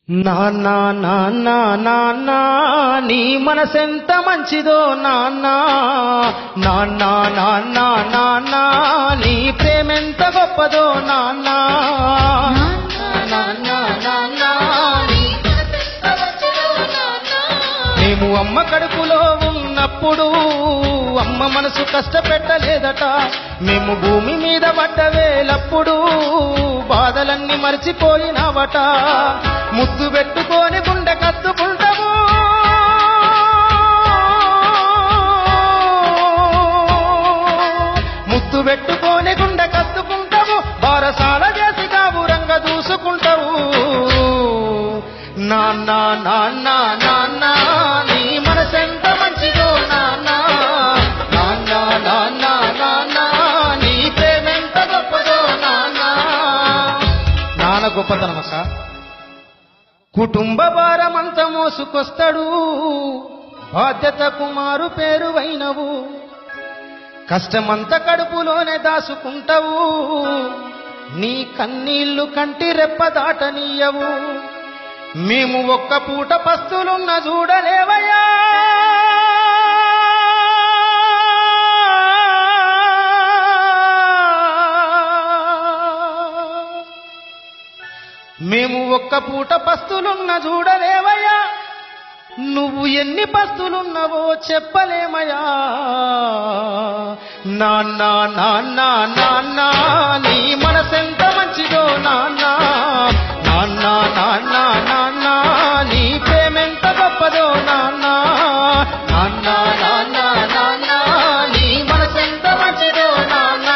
నాన్న నాన్న నాన్న నీ మనసెంత మంచిదో నాన్న నాన్న నాన్న నాన్న నీ ప్రేమెంత గొప్పదో నాన్న నాన్న నాన్న నీ మనసెంత మంచిదో నాన్న మేము అమ్మ కడుపులో ఉన్నప్పుడు అమ్మ మనసు కష్టపెట్టలేదట మేము భూమి మీద పడ్డవేలప్పుడు బాధలన్నీ మర్చిపోయినావట ముద్దు పెట్టుకొని గుండె కత్తుకుంటాము ముద్దు పెట్టుకొని గుండె కత్తుకుంటాము బారసాల చేసి కావురంగ దూసుకుంటావు నాన్న నాన్న నాన్న నీ మనసెంత మంచిదో నాన్న నాన్న నాన్న నాన్న నీ ప్రేమెంత గొప్పదో నాన్న నాన్న గొప్పతనమక్క కుటుంబ భారమంత మోసుకొస్తాడు బాధ్యత కుమారు పేరువైనవు కష్టమంత కడుపులోనే దాసుకుంటావు నీ కన్నీళ్లు కంటి రెప్ప దాటనీయవు మేము ఒక్క పూట పస్తులున్న చూడలేవయ్యా మేము ఒక్క పూట పస్తులున్న చూడలేవయ్యా నువ్వు ఎన్ని పస్తులున్నావో చెప్పలేమయ్యా నాన్న నాన్న నాన్న నీ మనసెంత మంచిదో నాన్న నాన్న నాన్న నాన్న నీ ప్రేమెంత గొప్పదో నాన్న నాన్న నాన్న నాన్న నీ మనసెంత మంచిదో నాన్న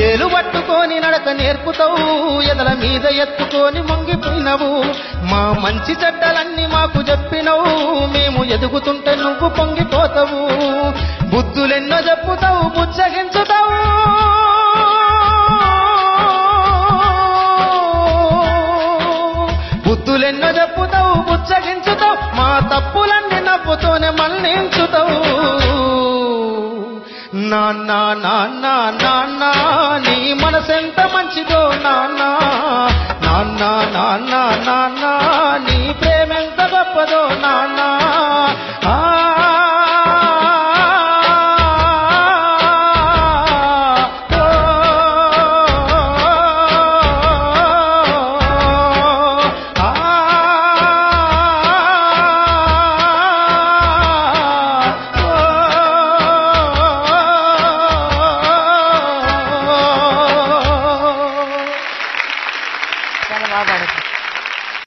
ఏలు పట్టుకొని నడక నేర్పుతావు ఎదల మీద ఎత్తుకొని మొంగిపోయినవు మా మంచి చెడ్డలన్నీ మాకు చెప్పినవు మేము ఎదుగుతుంటే నువ్వు పొంగిపోతావు బుద్ధులెన్నో చెప్పుతావు బుచ్చగించుతావు బుద్ధులెన్నో చెప్పుతావు బుచ్చగించుతావు మా తప్పులన్నీ నవ్వుతోనే మన్నించుతావు నాన్న నాన్న నాన్న నీ మనసెంత మంచిదో నాన్న నాన్న నాన్న నాన్న నీ ప్రేమెంత గొప్పదో నాన్న చాలా బాగా పాడుతుంది.